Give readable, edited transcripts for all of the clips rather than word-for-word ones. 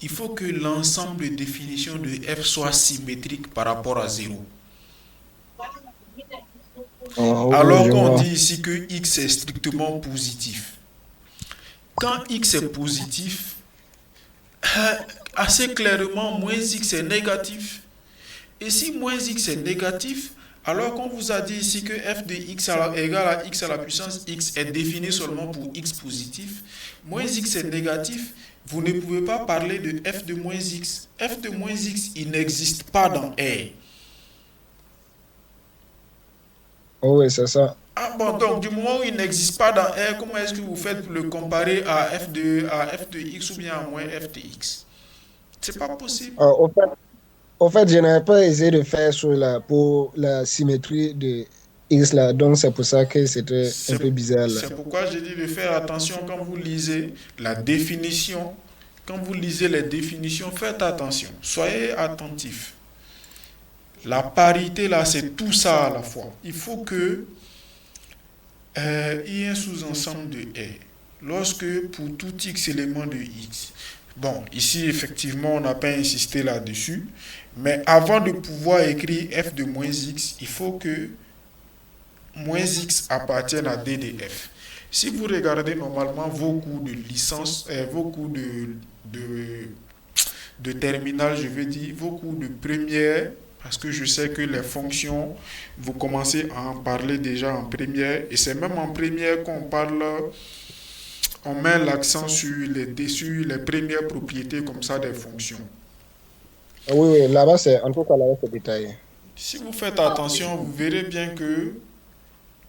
Il faut que l'ensemble de définitions de f soit symétrique par rapport à zéro. Oui, Alors je qu'on vois. dit ici que x est strictement positif. Quand x est positif, assez clairement, moins x est négatif. Et si moins x est négatif, alors qu'on vous a dit ici que f de x égale à x à la puissance x est défini seulement pour x positif, moins x est négatif, vous ne pouvez pas parler de f de moins x. F de moins x, il n'existe pas dans R. Oui, c'est ça. Ah bon, donc du moment où il n'existe pas dans R, comment est-ce que vous faites pour le comparer à f de x ou bien à moins f de x? C'est pas possible. Au fait, je n'avais pas essayé de faire sur pour la symétrie de X là, donc c'est pour ça que c'était un C'est peu bizarre là. c'est pourquoi j'ai dit de faire attention quand vous lisez la définition. Quand vous lisez les définitions, faites attention. Soyez attentifs. La parité, là, c'est tout ça à la fois. Il faut que il y ait un sous-ensemble de R. Lorsque pour tout x élément de x. Bon, ici, effectivement, on n'a pas insisté là-dessus. Mais avant de pouvoir écrire f de moins x, il faut que moins x appartiennent à d de f. Si vous regardez normalement vos cours de licence, vos cours de, de terminale, je veux dire, vos cours de première, parce que je sais que les fonctions, vous commencez à en parler déjà en première, et c'est même en première qu'on parle, on met l'accent sur les premières propriétés comme ça des fonctions. Oui, oui, là-bas c'est, en tout cas là-bas c'est détaillé. Si vous faites attention, vous verrez bien que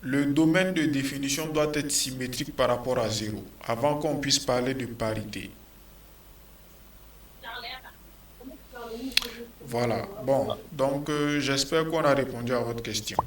le domaine de définition doit être symétrique par rapport à zéro, avant qu'on puisse parler de parité. Voilà. Bon, donc j'espère qu'on a répondu à votre question.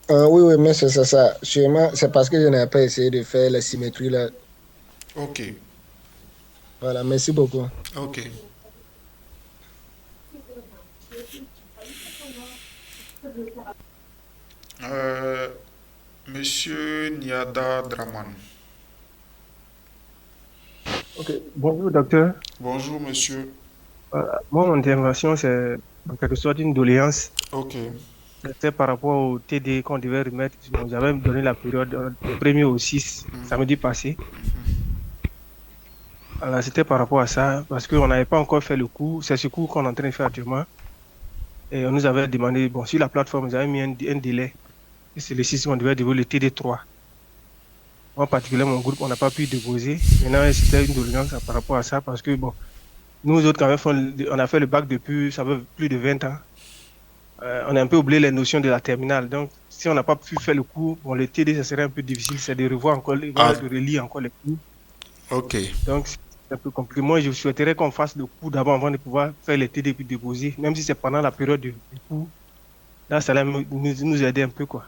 Oui, oui, mais c'est ça. Sûrement, c'est parce que je n'avais pas essayé de faire la symétrie là. Ok, Voilà, merci beaucoup. ok. Euh, Monsieur Niada Draman. Ok, bonjour docteur. Bonjour, monsieur. Moi, mon intervention, c'est en quelque sorte une doléance. Ok. C'était par rapport au TD qu'on devait remettre. Bon, j'avais donné la période du 1er au 6, samedi passé. Alors, c'était par rapport à ça, parce qu'on n'avait pas encore fait le cours. C'est ce cours qu'on est en train de faire actuellement. Et on nous avait demandé, bon, sur la plateforme, ils avaient mis un délai. Et c'est le 6 qu'on devait dévoiler le TD3. Moi, en particulier, mon groupe, on n'a pas pu déposer. Maintenant, c'était une doléance par rapport à ça, parce que, bon, nous autres, quand même, on a fait le bac depuis, ça fait plus de 20 ans. On a un peu oublié les notions de la terminale. Donc, si on n'a pas pu faire le cours, bon, le TD, ça serait un peu difficile. C'est de revoir encore, Ah, de relire encore les cours. ok. Donc, c'est un peu compliqué. Moi, je souhaiterais qu'on fasse le cours d'abord avant de pouvoir faire les TD puis déposer, même si c'est pendant la période du cours. Là, ça va nous aider un peu, quoi.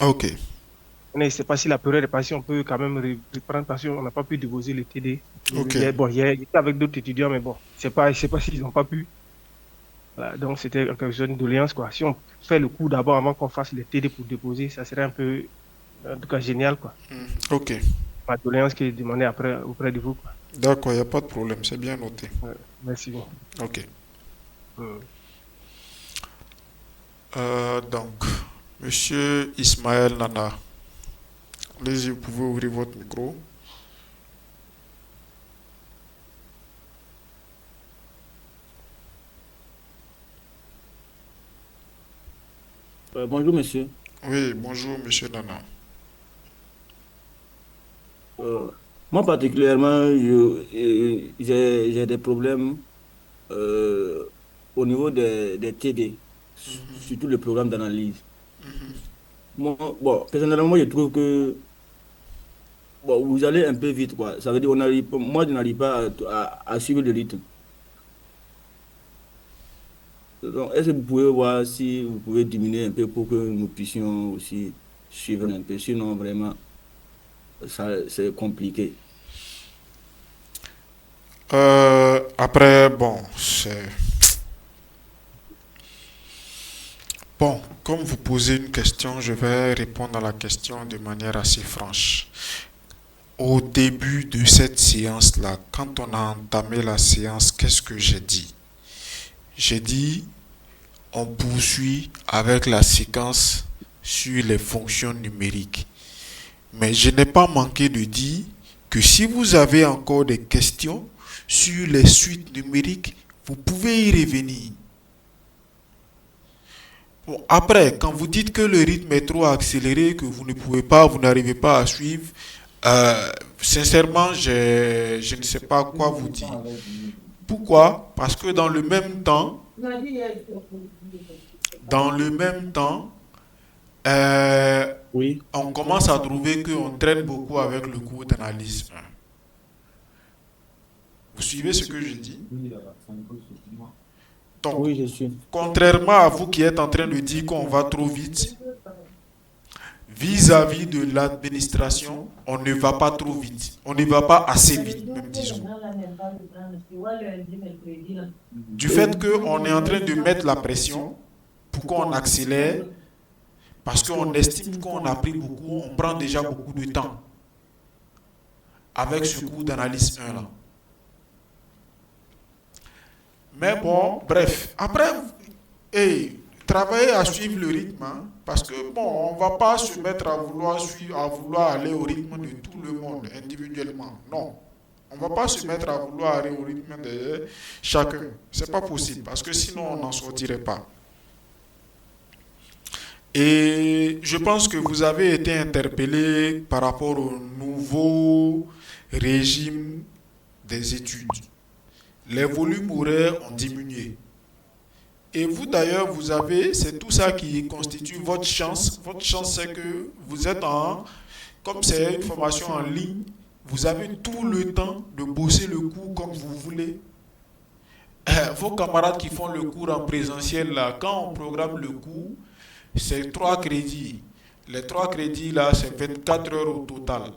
Ok. On ne sait pas si la période est passée, on peut quand même reprendre parce qu'on n'a pas pu déposer le TD. Ok. Bon, j'étais avec d'autres étudiants, mais bon, je sais pas s'ils n'ont pas pu. Voilà, donc, c'était quelque chose de doléance, quoi. Si on fait le coup d'abord avant qu'on fasse les TD pour déposer, ça serait un peu, en tout cas, génial, quoi. Ok. Ma doléance qui est demandée après auprès de vous, quoi. D'accord, il n'y a pas de problème. C'est bien noté. Ouais, merci bien. Ok. Mm. Donc, monsieur Ismaël Nana, allez-y, vous pouvez ouvrir votre micro. Bonjour monsieur. Oui, bonjour, monsieur Nana. Euh, Moi particulièrement, j'ai des problèmes euh, au niveau des TD, surtout le programme d'analyse. Moi, bon, personnellement, moi, je trouve que bon, vous allez un peu vite, quoi. Ça veut dire moi, je n'arrive pas à suivre le rythme. Donc, est-ce que vous pouvez voir si vous pouvez diminuer un peu pour que nous puissions aussi suivre un peu? Sinon, vraiment, ça, c'est compliqué. Après, bon, c'est... Bon, comme vous posez une question, je vais répondre à la question de manière assez franche. Au début de cette séance-là, quand on a entamé la séance, qu'est-ce que j'ai dit? J'ai dit, on poursuit avec la séquence sur les fonctions numériques. Mais je n'ai pas manqué de dire que si vous avez encore des questions sur les suites numériques, vous pouvez y revenir. Bon, après, quand vous dites que le rythme est trop accéléré, que vous ne pouvez pas, vous n'arrivez pas à suivre, sincèrement, je ne sais pas quoi vous dire. Pourquoi? Parce que dans le même temps, euh, Oui. on commence à trouver qu'on traîne beaucoup avec le cours d'analyse 1. Vous suivez ce que je dis? Donc, Oui, je suis. contrairement à vous qui êtes en train de dire qu'on va trop vite, vis-à-vis de l'administration, on ne va pas trop vite. On ne va pas assez vite, même disons. Du fait qu'on est en train de mettre la pression pour qu'on accélère, parce qu'on estime qu'on a pris beaucoup, on prend déjà beaucoup de temps avec ce cours d'analyse 1 là. Mais bon, bref, après, travailler à suivre le rythme, hein, parce que bon, on ne va pas se mettre à vouloir suivre, à vouloir aller au rythme de tout le monde individuellement. Non. On ne va pas se mettre à vouloir aller au rythme de chacun. C'est pas possible, parce que sinon on n'en sortirait pas. Et je pense que vous avez été interpellé par rapport au nouveau régime des études. Les volumes horaires ont diminué. Et vous d'ailleurs, c'est tout ça qui constitue votre chance. Votre chance, c'est que vous êtes comme c'est une formation en ligne, vous avez tout le temps de bosser le cours comme vous voulez. Vos camarades qui font le cours en présentiel, là, quand on programme le cours, c'est 3 crédits. Les 3 crédits, là, c'est 24 heures au total.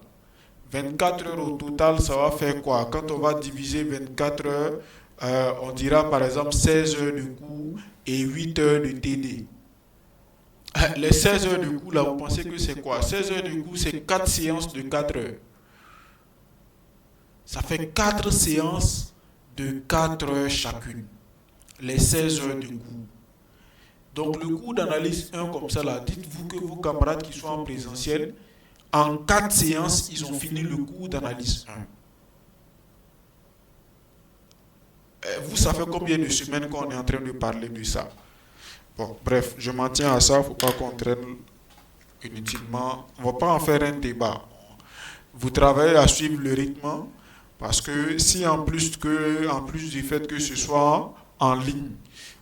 24 heures au total, ça va faire quoi? Quand on va diviser 24 heures, on dira par exemple 16 heures de cours et 8 heures de TD. Les 16 heures de cours, là, vous pensez que c'est quoi? 16 heures de cours, c'est 4 séances de 4 heures. Ça fait 4 séances de 4 heures chacune. Les 16 heures de cours. Donc le cours d'analyse 1 comme ça, là, dites-vous que vos camarades qui sont en présentiel, en 4 séances, ils ont fini le cours d'analyse 1. Vous, ça fait combien de semaines qu'on est en train de parler de ça? Bon, bref, je m'en tiens à ça, il ne faut pas qu'on traîne inutilement. On ne va pas en faire un débat. Vous travaillez à suivre le rythme, parce que si en plus du fait que ce soit en ligne,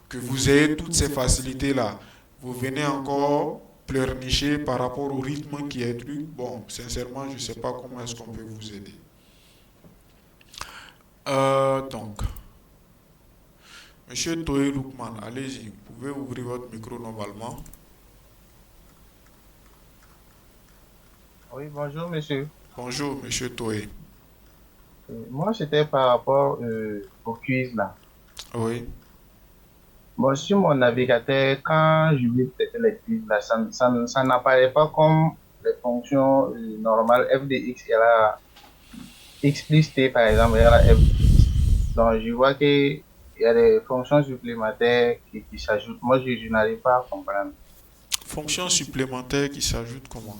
que vous ayez toutes ces facilités-là, vous venez encore pleurnicher par rapport au rythme qui est truc. Bon, sincèrement, je ne sais pas comment est-ce qu'on peut vous aider. Donc, Monsieur Toé Loukman, allez-y, vous pouvez ouvrir votre micro normalement. Oui, bonjour monsieur. Bonjour, Monsieur Toé. Moi, c'était par rapport au quiz là. Oui. Bon, sur mon navigateur, quand je vais tester les quiz là, ça n'apparaît pas comme les fonctions normales f de x égale x plus t par exemple égale f de x. Donc, je vois qu'il y a des fonctions supplémentaires qui s'ajoutent. Moi, je n'arrive pas à comprendre. Fonctions supplémentaires qui s'ajoutent comment?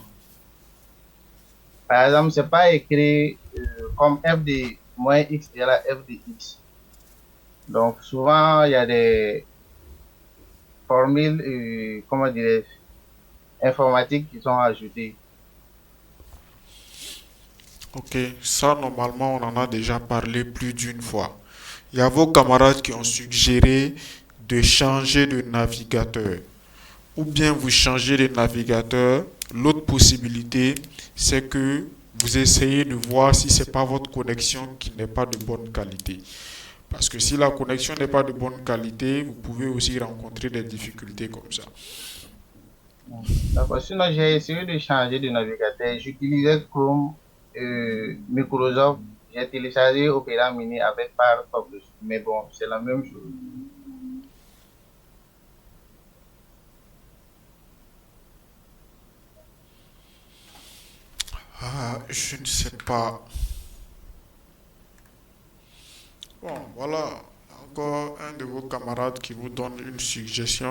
Par exemple, c'est pas écrit comme f de moins x égale f de x. Donc, souvent, il y a des formules, comment dirais-je, informatiques qui sont ajoutées. Ok, ça normalement on en a déjà parlé plus d'une fois. Il y a vos camarades qui ont suggéré de changer de navigateur. Ou bien vous changez de navigateur. L'autre possibilité, c'est que vous essayez de voir si ce n'est pas votre connexion qui n'est pas de bonne qualité. Parce que si la connexion n'est pas de bonne qualité, vous pouvez aussi rencontrer des difficultés comme ça. D'accord. Sinon, j'ai essayé de changer de navigateur. J'utilisais Chrome, Microsoft. J'ai téléchargé Opera Mini avec Firefox dessus. Mais bon, c'est la même chose. Je ne sais pas. Bon, voilà. Encore un de vos camarades qui vous donne une suggestion